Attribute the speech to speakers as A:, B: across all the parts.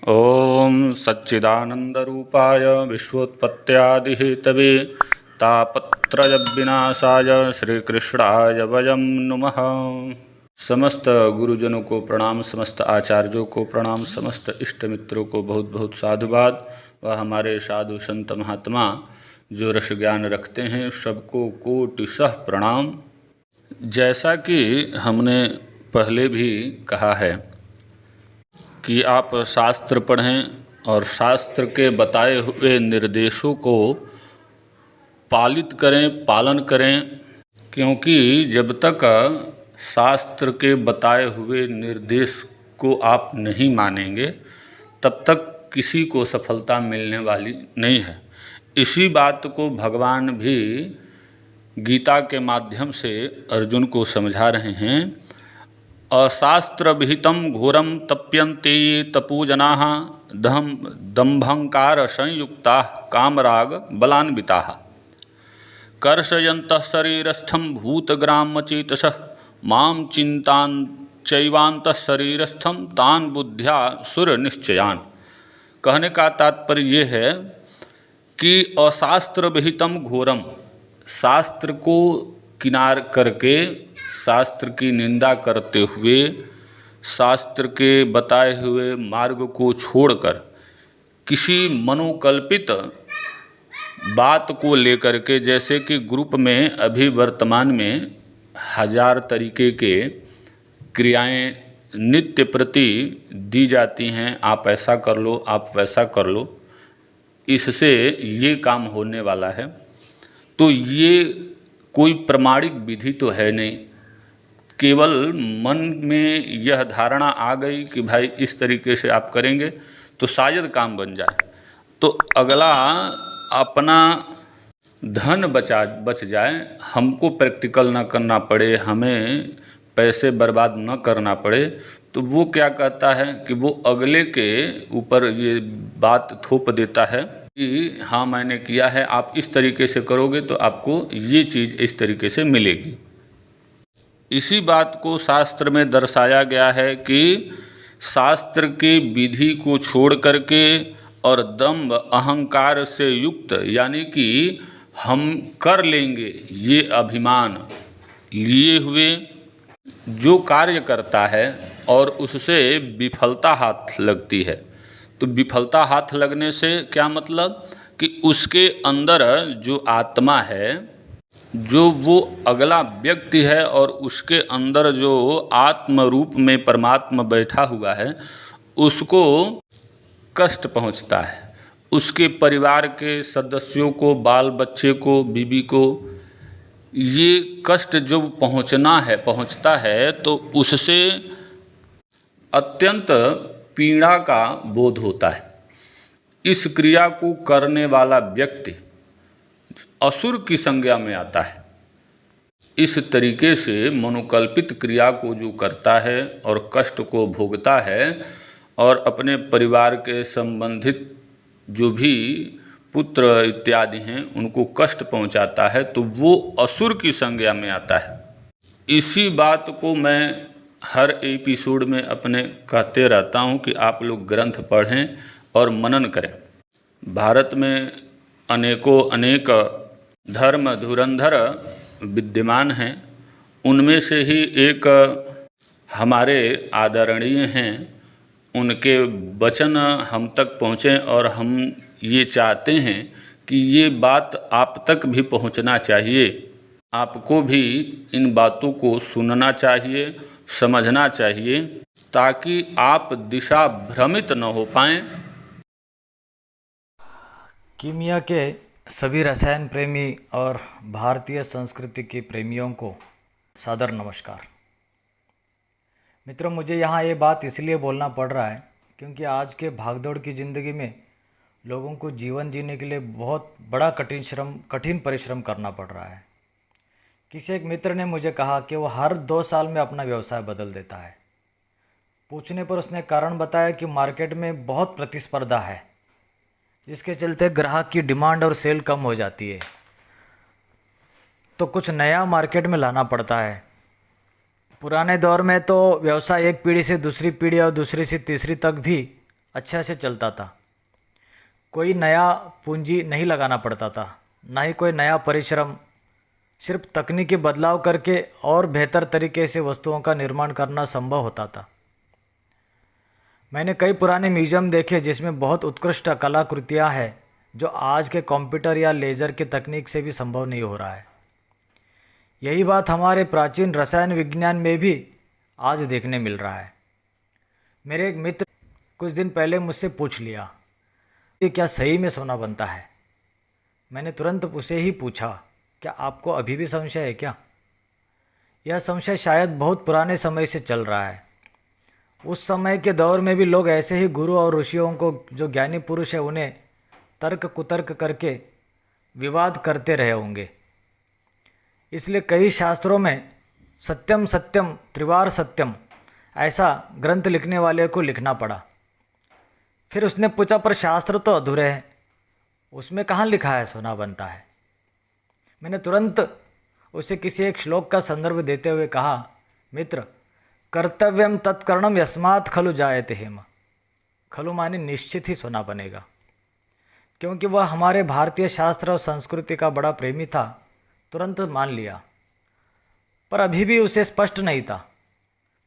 A: ॐ सच्चिदानन्दरूपाय विश्वोत्पत्त्यादिहेतवे तापत्रयविनाशाय श्रीकृष्णाय वयं नुमः। समस्त गुरुजनों को प्रणाम, समस्त आचार्यों को प्रणाम, समस्त इष्ट मित्रों को बहुत बहुत साधुवाद व हमारे साधु संत महात्मा जो रस ज्ञान रखते हैं सबको कोटिशः प्रणाम। जैसा कि हमने पहले भी कहा है कि आप शास्त्र पढ़ें और शास्त्र के बताए हुए निर्देशों को पालित करें, पालन करें, क्योंकि जब तक शास्त्र के बताए हुए निर्देश को आप नहीं मानेंगे तब तक किसी को सफलता मिलने वाली नहीं है। इसी बात को भगवान भी गीता के माध्यम से अर्जुन को समझा रहे हैं। अशास्त्र विहितं घोरं तप्यन्ते ये तपोजनाः दम्भंकार संयुक्ताः कामराग बलान्विताः कर्षयन्तः शरीरस्थं भूतग्रामचेतसः मां चिन्ताञ्चैवान्तः शरीरस्थं तान् बुद्ध्या सुरनिश्चयान्। कहने का तात्पर्य ये है कि अशास्त्र विहितम घोरम, शास्त्र को किनार करके, शास्त्र की निंदा करते हुए, शास्त्र के बताए हुए मार्ग को छोड़कर किसी मनोकल्पित बात को लेकर के, जैसे कि ग्रुप में अभी वर्तमान में 1000 तरीके के क्रियाएं नित्य प्रति दी जाती हैं, आप ऐसा कर लो, आप वैसा कर लो, इससे ये काम होने वाला है। तो ये कोई प्रमाणिक विधि तो है नहीं, केवल मन में यह धारणा आ गई कि भाई इस तरीके से आप करेंगे तो शायद काम बन जाए, तो अगला अपना धन बच जाए, हमको प्रैक्टिकल ना करना पड़े, हमें पैसे बर्बाद न करना पड़े, तो वो क्या कहता है कि वो अगले के ऊपर ये बात थोप देता है कि हाँ मैंने किया है, आप इस तरीके से करोगे तो आपको ये चीज़ इस तरीके से मिलेगी। इसी बात को शास्त्र में दर्शाया गया है कि शास्त्र के विधि को छोड़ करके और दंभ अहंकार से युक्त, यानी कि हम कर लेंगे ये अभिमान लिए हुए जो कार्य करता है और उससे विफलता हाथ लगती है, तो विफलता हाथ लगने से क्या मतलब कि उसके अंदर जो आत्मा है, जो वो अगला व्यक्ति है और उसके अंदर जो आत्म रूप में परमात्मा बैठा हुआ है, उसको कष्ट पहुंचता है, उसके परिवार के सदस्यों को, बाल बच्चे को, बीवी को ये कष्ट जो पहुंचता है तो उससे अत्यंत पीड़ा का बोध होता है। इस क्रिया को करने वाला व्यक्ति असुर की संज्ञा में आता है। इस तरीके से मनोकल्पित क्रिया को जो करता है और कष्ट को भोगता है और अपने परिवार के संबंधित जो भी पुत्र इत्यादि हैं उनको कष्ट पहुंचाता है, तो वो असुर की संज्ञा में आता है। इसी बात को मैं हर एपिसोड में अपने कहते रहता हूं कि आप लोग ग्रंथ पढ़ें और मनन करें। भारत में अनेक धर्म धुरंधर विद्यमान हैं, उनमें से ही एक हमारे आदरणीय हैं, उनके वचन हम तक पहुँचें और हम ये चाहते हैं कि ये बात आप तक भी पहुँचना चाहिए। आपको भी इन बातों को सुनना चाहिए, समझना चाहिए, ताकि आप दिशा भ्रमित न हो पाएं।
B: कीमिया के सभी रसायन प्रेमी और भारतीय संस्कृति के प्रेमियों को सादर नमस्कार। मित्रों, मुझे यहाँ ये बात इसलिए बोलना पड़ रहा है क्योंकि आज के भागदौड़ की ज़िंदगी में लोगों को जीवन जीने के लिए बहुत बड़ा कठिन परिश्रम करना पड़ रहा है। किसी एक मित्र ने मुझे कहा कि वो हर 2 साल में अपना व्यवसाय बदल देता है। पूछने पर उसने कारण बताया कि मार्केट में बहुत प्रतिस्पर्धा है, जिसके चलते ग्राहक की डिमांड और सेल कम हो जाती है, तो कुछ नया मार्केट में लाना पड़ता है। पुराने दौर में तो व्यवसाय एक पीढ़ी से दूसरी पीढ़ी और दूसरी से तीसरी तक भी अच्छे से चलता था। कोई नया पूंजी नहीं लगाना पड़ता था, ना ही कोई नया परिश्रम। सिर्फ तकनीकी बदलाव करके और बेहतर तरीके से वस्तुओं का निर्माण करना संभव होता था। मैंने कई पुराने म्यूजियम देखे जिसमें बहुत उत्कृष्ट कलाकृतियाँ हैं जो आज के कंप्यूटर या लेज़र की तकनीक से भी संभव नहीं हो रहा है। यही बात हमारे प्राचीन रसायन विज्ञान में भी आज देखने मिल रहा है। मेरे एक मित्र कुछ दिन पहले मुझसे पूछ लिया कि क्या सही में सोना बनता है। मैंने तुरंत उसे ही पूछा, क्या आपको अभी भी संशय है क्या? यह संशय शायद बहुत पुराने समय से चल रहा है। उस समय के दौर में भी लोग ऐसे ही गुरु और ऋषियों को, जो ज्ञानी पुरुष है, उन्हें तर्क कुतर्क करके विवाद करते रहे होंगे। इसलिए कई शास्त्रों में सत्यम सत्यम त्रिवार सत्यम ऐसा ग्रंथ लिखने वाले को लिखना पड़ा। फिर उसने पूछा, पर शास्त्र तो अधूरे हैं, उसमें कहाँ लिखा है सोना बनता है? मैंने तुरंत उसे किसी एक श्लोक का संदर्भ देते हुए कहा, मित्र, कर्तव्यम तत्कर्णम यस्मात् खलु जायते हेम। खलु माने निश्चित ही सोना बनेगा। क्योंकि वह हमारे भारतीय शास्त्र और संस्कृति का बड़ा प्रेमी था, तुरंत मान लिया। पर अभी भी उसे स्पष्ट नहीं था।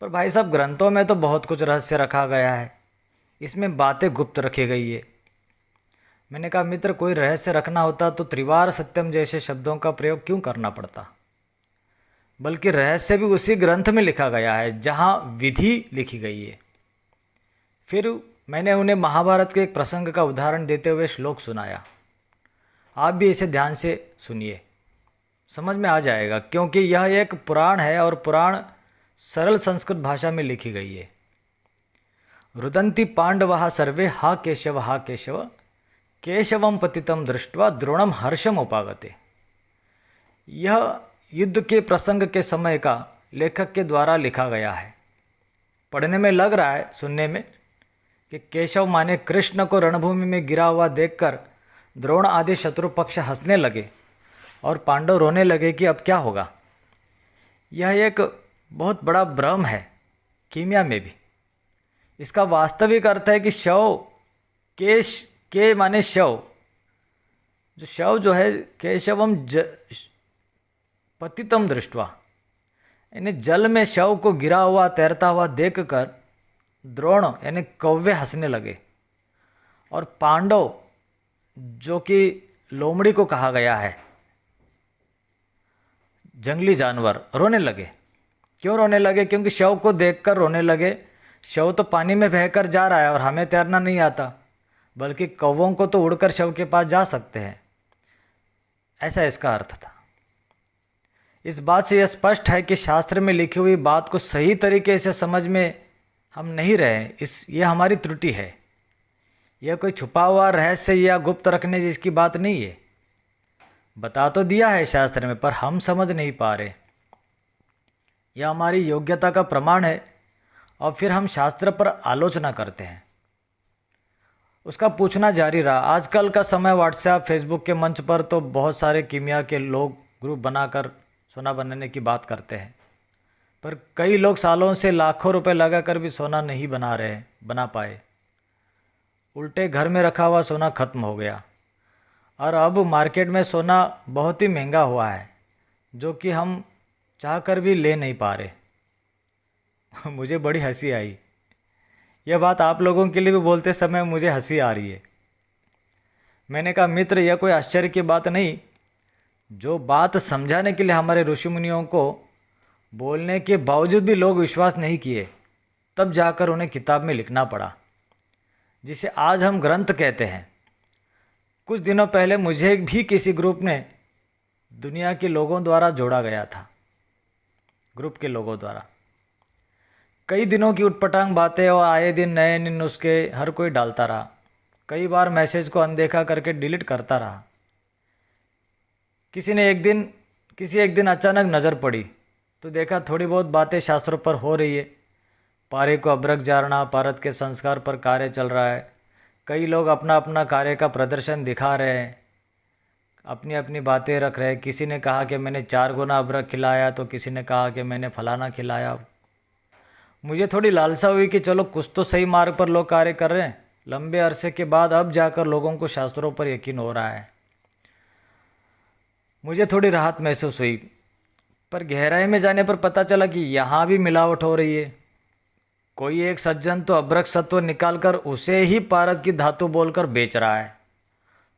B: पर भाई साहब, ग्रंथों में तो बहुत कुछ रहस्य रखा गया है, इसमें बातें गुप्त रखी गई है। मैंने कहा, मित्र, कोई रहस्य रखना होता तो त्रिवार सत्यम जैसे शब्दों का प्रयोग क्यों करना पड़ता? बल्कि रहस्य भी उसी ग्रंथ में लिखा गया है जहाँ विधि लिखी गई है। फिर मैंने उन्हें महाभारत के एक प्रसंग का उदाहरण देते हुए श्लोक सुनाया। आप भी इसे ध्यान से सुनिए, समझ में आ जाएगा, क्योंकि यह एक पुराण है और पुराण सरल संस्कृत भाषा में लिखी गई है। रुदन्ति पांडवाः सर्वे हा केशव केशवम पतितम दृष्ट्वा द्रोणम हर्षम उपागते। यह युद्ध के प्रसंग के समय का लेखक के द्वारा लिखा गया है। पढ़ने में लग रहा है, सुनने में, कि केशव माने कृष्ण को रणभूमि में गिरा हुआ देखकर द्रोण आदि शत्रु पक्ष हंसने लगे और पांडव रोने लगे कि अब क्या होगा। यह एक बहुत बड़ा भ्रम है कीमिया में भी। इसका वास्तविक अर्थ है कि शव, के माने शव, जो शव जो है, केशवम पतितम दृष्टवा, यानी जल में शव को गिरा हुआ तैरता हुआ देखकर द्रोण यानी कौवे हंसने लगे और पांडव, जो कि लोमड़ी को कहा गया है, जंगली जानवर, रोने लगे। क्यों रोने लगे? क्योंकि शव को देखकर रोने लगे। शव तो पानी में बहकर जा रहा है और हमें तैरना नहीं आता, बल्कि कौवों को तो उड़कर शव के पास जा सकते हैं, ऐसा इसका अर्थ था। इस बात से यह स्पष्ट है कि शास्त्र में लिखी हुई बात को सही तरीके से समझ में हम नहीं रहे। यह हमारी त्रुटि है। यह कोई छुपा हुआ रहस्य या गुप्त रखने जिसकी बात नहीं है। बता तो दिया है शास्त्र में, पर हम समझ नहीं पा रहे। यह हमारी योग्यता का प्रमाण है और फिर हम शास्त्र पर आलोचना करते हैं। उसका पूछना जारी रहा। आजकल का समय व्हाट्सएप, फेसबुक के मंच पर तो बहुत सारे कीमिया के लोग ग्रुप बनाकर सोना बनाने की बात करते हैं, पर कई लोग सालों से लाखों रुपए लगाकर भी सोना नहीं बना पाए। उल्टे घर में रखा हुआ सोना खत्म हो गया और अब मार्केट में सोना बहुत ही महंगा हुआ है, जो कि हम चाहकर भी ले नहीं पा रहे। मुझे बड़ी हंसी आई। यह बात आप लोगों के लिए भी बोलते समय मुझे हंसी आ रही है। मैंने कहा, मित्र, यह कोई आश्चर्य की बात नहीं। जो बात समझाने के लिए हमारे ऋषि मुनियों को बोलने के बावजूद भी लोग विश्वास नहीं किए, तब जाकर उन्हें किताब में लिखना पड़ा, जिसे आज हम ग्रंथ कहते हैं। कुछ दिनों पहले मुझे भी किसी ग्रुप ने दुनिया के लोगों द्वारा जोड़ा गया था। ग्रुप के लोगों द्वारा कई दिनों की उटपटांग बातें और आए दिन नए नुस्खे हर कोई डालता रहा। कई बार मैसेज को अनदेखा करके डिलीट करता रहा। किसी एक दिन अचानक नज़र पड़ी तो देखा थोड़ी बहुत बातें शास्त्रों पर हो रही है। पारे को अभ्रक जारना, भारत के संस्कार पर कार्य चल रहा है। कई लोग अपना अपना कार्य का प्रदर्शन दिखा रहे हैं, अपनी अपनी बातें रख रहे हैं। किसी ने कहा कि मैंने 4 गुना अभ्रक खिलाया, तो किसी ने कहा कि मैंने फलाना खिलाया। मुझे थोड़ी लालसा हुई कि चलो कुछ तो सही मार्ग पर लोग कार्य कर रहे हैं, लंबे अरसे के बाद अब जाकर लोगों को शास्त्रों पर यकीन हो रहा है। मुझे थोड़ी राहत महसूस हुई, पर गहराई में जाने पर पता चला कि यहाँ भी मिलावट हो रही है। कोई एक सज्जन तो अभ्रक सत्व निकालकर उसे ही पारद की धातु बोलकर बेच रहा है,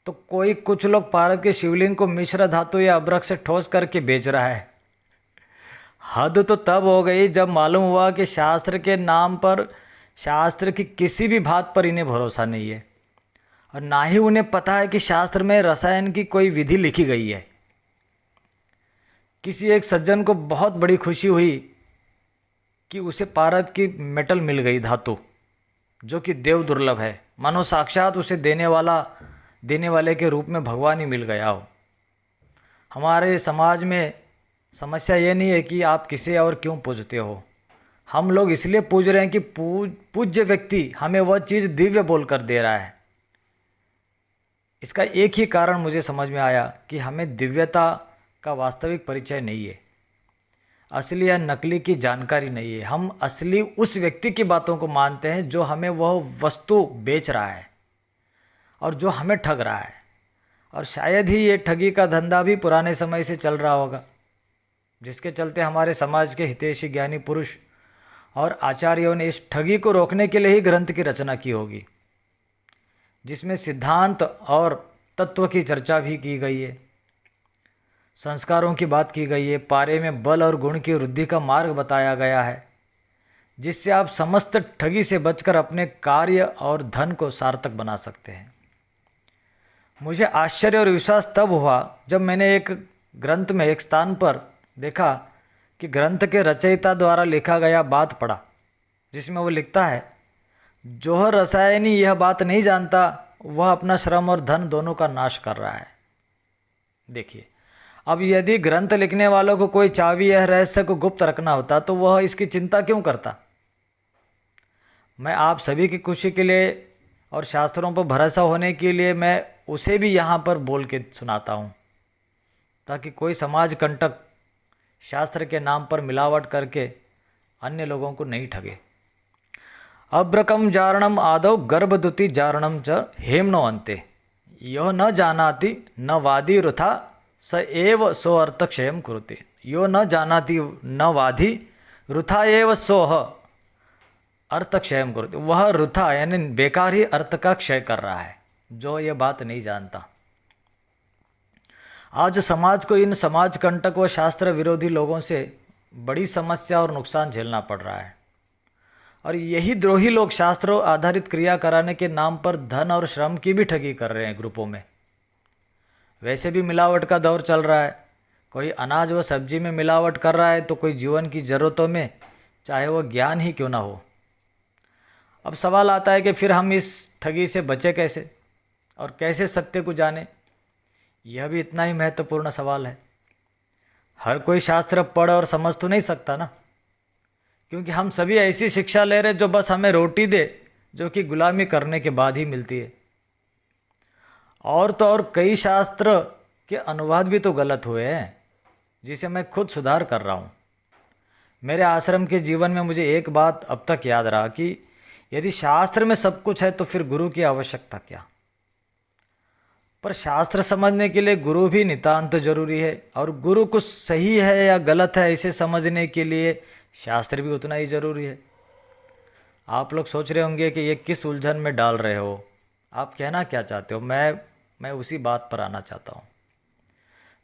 B: तो कुछ लोग पारद के शिवलिंग को मिश्र धातु या अभ्रक से ठोस करके बेच रहा है। हद तो तब हो गई जब मालूम हुआ कि शास्त्र के नाम पर शास्त्र की किसी भी बात पर इन्हें भरोसा नहीं है, और ना ही उन्हें पता है कि शास्त्र में रसायन की कोई विधि लिखी गई है। किसी एक सज्जन को बहुत बड़ी खुशी हुई कि उसे पारद की मेटल मिल गई धातु, जो कि देव दुर्लभ है, मानो साक्षात उसे देने वाले के रूप में भगवान ही मिल गया हो। हमारे समाज में समस्या ये नहीं है कि आप किसे और क्यों पूजते हो, हम लोग इसलिए पूज रहे हैं कि पूज्य व्यक्ति हमें वह चीज़ दिव्य बोलकर दे रहा है। इसका एक ही कारण मुझे समझ में आया कि हमें दिव्यता का वास्तविक परिचय नहीं है, असली या नकली की जानकारी नहीं है। हम असली उस व्यक्ति की बातों को मानते हैं जो हमें वह वस्तु बेच रहा है और जो हमें ठग रहा है। और शायद ही ये ठगी का धंधा भी पुराने समय से चल रहा होगा, जिसके चलते हमारे समाज के हितैषी ज्ञानी पुरुष और आचार्यों ने इस ठगी को रोकने के लिए ही ग्रंथ की रचना की होगी, जिसमें सिद्धांत और तत्व की चर्चा भी की गई है, संस्कारों की बात की गई है, पारे में बल और गुण की वृद्धि का मार्ग बताया गया है, जिससे आप समस्त ठगी से बचकर अपने कार्य और धन को सार्थक बना सकते हैं। मुझे आश्चर्य और विश्वास तब हुआ जब मैंने एक ग्रंथ में एक स्थान पर देखा कि ग्रंथ के रचयिता द्वारा लिखा गया बात पढ़ा, जिसमें वो लिखता है, जो रसायनी यह बात नहीं जानता वह अपना श्रम और धन दोनों का नाश कर रहा है। देखिए, अब यदि ग्रंथ लिखने वालों को कोई चाबी यह रहस्य को गुप्त रखना होता तो वह इसकी चिंता क्यों करता। मैं आप सभी की खुशी के लिए और शास्त्रों पर भरोसा होने के लिए मैं उसे भी यहाँ पर बोल के सुनाता हूँ, ताकि कोई समाज कंटक शास्त्र के नाम पर मिलावट करके अन्य लोगों को नहीं ठगे। अभ्रकम जारणम आदौ गर्भदुति जारणम च हेमनो अन्ते, यो न जानाति न वादी वृथा स एव सो अर्थक्षयम कुरुते। यो न जानाति न वादी वृथा एव सोह अर्थक्षयम कुरुते। वह वृथा यानी बेकार ही अर्थ का क्षय कर रहा है, जो ये बात नहीं जानता। आज समाज को इन समाज कंटक व शास्त्र विरोधी लोगों से बड़ी समस्या और नुकसान झेलना पड़ रहा है, और यही द्रोही लोग शास्त्रों आधारित क्रिया कराने के नाम पर धन और श्रम की भी ठगी कर रहे हैं ग्रुपों में। वैसे भी मिलावट का दौर चल रहा है, कोई अनाज व सब्जी में मिलावट कर रहा है तो कोई जीवन की ज़रूरतों में, चाहे वह ज्ञान ही क्यों ना हो। अब सवाल आता है कि फिर हम इस ठगी से बचे कैसे और कैसे सत्य को जाने। यह भी इतना ही महत्वपूर्ण सवाल है। हर कोई शास्त्र पढ़ और समझ तो नहीं सकता ना, क्योंकि हम सभी ऐसी शिक्षा ले रहे जो बस हमें रोटी दे, जो कि गुलामी करने के बाद ही मिलती है। और तो और कई शास्त्र के अनुवाद भी तो गलत हुए हैं, जिसे मैं खुद सुधार कर रहा हूँ। मेरे आश्रम के जीवन में मुझे एक बात अब तक याद रहा कि यदि शास्त्र में सब कुछ है तो फिर गुरु की आवश्यकता क्या। पर शास्त्र समझने के लिए गुरु भी नितांत जरूरी है, और गुरु कुछ सही है या गलत है इसे समझने के लिए शास्त्र भी उतना ही ज़रूरी है। आप लोग सोच रहे होंगे कि ये किस उलझन में डाल रहे हो, आप कहना क्या चाहते हो। मैं उसी बात पर आना चाहता हूँ।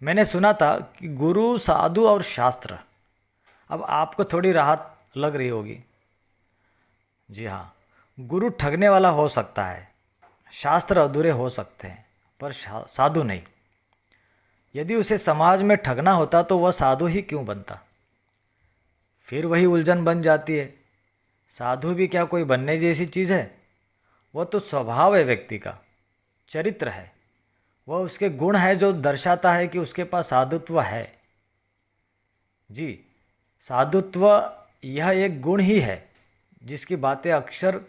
B: मैंने सुना था कि गुरु, साधु और शास्त्र। अब आपको थोड़ी राहत लग रही होगी। जी हाँ, गुरु ठगने वाला हो सकता है, शास्त्र अधूरे हो सकते हैं, पर साधु नहीं। यदि उसे समाज में ठगना होता तो वह साधु ही क्यों बनता। फिर वही उलझन बन जाती है। साधु भी क्या कोई बनने जैसी चीज़ है। वह तो स्वभाव है व्यक्ति का, चरित्र है, वह उसके गुण है जो दर्शाता है कि उसके पास साधुत्व है। जी, साधुत्व यह एक गुण ही है जिसकी बातें अक्सर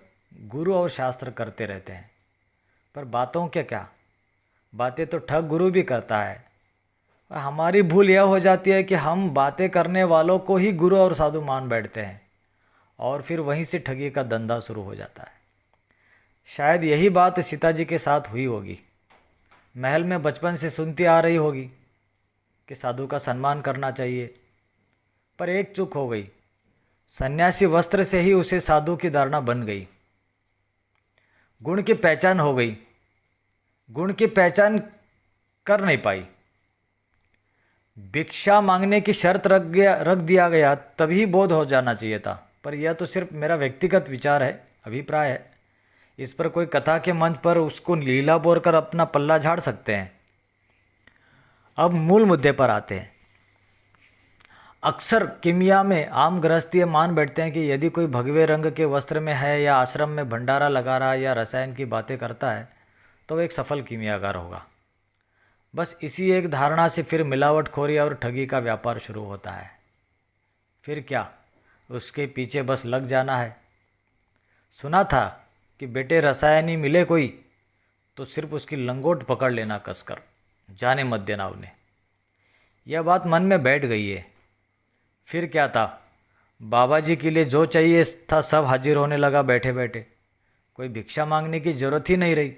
B: गुरु और शास्त्र करते रहते हैं। पर बातों के क्या, बातें तो ठग गुरु भी करता है। हमारी भूल यह हो जाती है कि हम बातें करने वालों को ही गुरु और साधु मान बैठते हैं, और फिर वहीं से ठगी का धंधा शुरू हो जाता है। शायद यही बात सीता जी के साथ हुई होगी। महल में बचपन से सुनती आ रही होगी कि साधु का सम्मान करना चाहिए, पर एक चूक हो गई। सन्यासी वस्त्र से ही उसे साधु की धारणा बन गई। गुण की पहचान हो गई, गुण की पहचान कर नहीं पाई। भिक्षा मांगने की शर्त रख दिया गया, तभी बोध हो जाना चाहिए था। पर यह तो सिर्फ मेरा व्यक्तिगत विचार है, अभिप्राय है। इस पर कोई कथा के मंच पर उसको लीला बोलकर अपना पल्ला झाड़ सकते हैं। अब मूल मुद्दे पर आते हैं। अक्सर किमिया में आम गृहस्थी मान बैठते हैं कि यदि कोई भगवे रंग के वस्त्र में है या आश्रम में भंडारा लगा रहा है या रसायन की बातें करता है तो वो एक सफल किमियागर होगा। बस इसी एक धारणा से फिर मिलावटखोरी और ठगी का व्यापार शुरू होता है। फिर क्या, उसके पीछे बस लग जाना है। सुना था कि बेटे रसायन ही मिले कोई तो सिर्फ उसकी लंगोट पकड़ लेना कसकर, जाने मत देना उन्हें। यह बात मन में बैठ गई है। फिर क्या था, बाबा जी के लिए जो चाहिए था सब हाजिर होने लगा बैठे बैठे। कोई भिक्षा मांगने की जरूरत ही नहीं रही,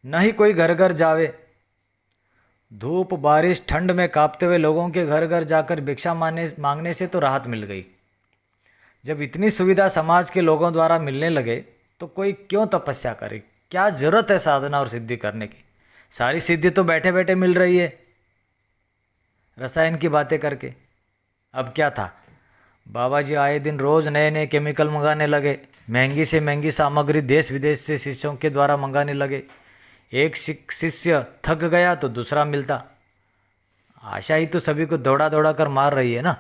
B: न ही कोई घर घर जावे। धूप बारिश ठंड में कांपते हुए लोगों के घर घर जाकर भिक्षा मांगने से तो राहत मिल गई। जब इतनी सुविधा समाज के लोगों द्वारा मिलने लगे तो कोई क्यों तपस्या करे? क्या जरूरत है साधना और सिद्धि करने की? सारी सिद्धि तो बैठे बैठे मिल रही है रसायन की बातें करके। अब क्या था, बाबा जी आए दिन रोज़ नए नए केमिकल मंगाने लगे। महंगी से महंगी सामग्री देश विदेश से शिष्यों के द्वारा मंगाने लगे। एक शिष्य थक गया तो दूसरा मिलता। आशा ही तो सभी को दौड़ा दौड़ा कर मार रही है ना।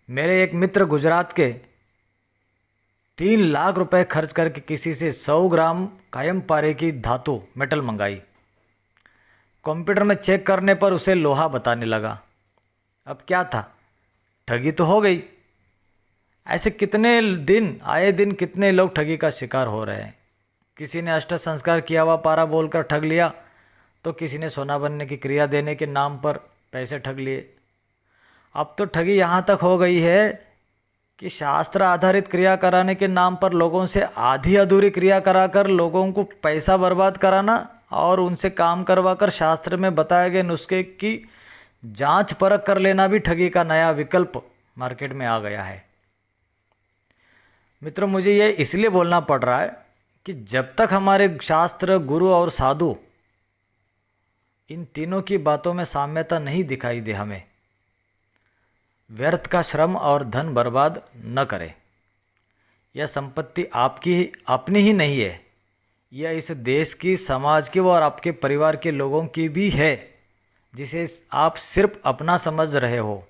B: मेरे एक मित्र गुजरात के 3 लाख रुपए खर्च करके किसी से 100 ग्राम कायम पारे की धातु मेटल मंगाई। कंप्यूटर में चेक करने पर उसे लोहा बताने लगा। अब क्या था, ठगी तो हो गई। ऐसे कितने दिन आए दिन कितने लोग ठगी का शिकार हो रहे हैं। किसी ने अष्ट संस्कार किया हुआ पारा बोलकर ठग लिया, तो किसी ने सोना बनने की क्रिया देने के नाम पर पैसे ठग लिए। अब तो ठगी यहाँ तक हो गई है कि शास्त्र आधारित क्रिया कराने के नाम पर लोगों से आधी अधूरी क्रिया कराकर लोगों को पैसा बर्बाद कराना और उनसे काम करवाकर शास्त्र में बताए गए नुस्खे की जांच परख कर लेना भी ठगी का नया विकल्प मार्केट में आ गया है। मित्रों, मुझे ये इसलिए बोलना पड़ रहा है कि जब तक हमारे शास्त्र, गुरु और साधु इन तीनों की बातों में साम्यता नहीं दिखाई दे, हमें व्यर्थ का श्रम और धन बर्बाद न करें। यह संपत्ति आपकी अपनी ही नहीं है, यह इस देश की, समाज की और आपके परिवार के लोगों की भी है, जिसे आप सिर्फ अपना समझ रहे हो।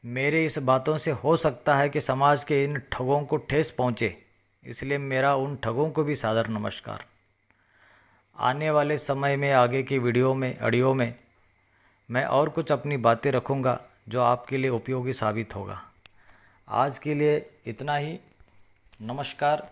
B: मेरे इस बातों से हो सकता है कि समाज के इन ठगों को ठेस पहुँचे, इसलिए मेरा उन ठगों को भी सादर नमस्कार। आने वाले समय में आगे की वीडियो में, ऑडियो में मैं और कुछ अपनी बातें रखूँगा जो आपके लिए उपयोगी साबित होगा। आज के लिए इतना ही। नमस्कार।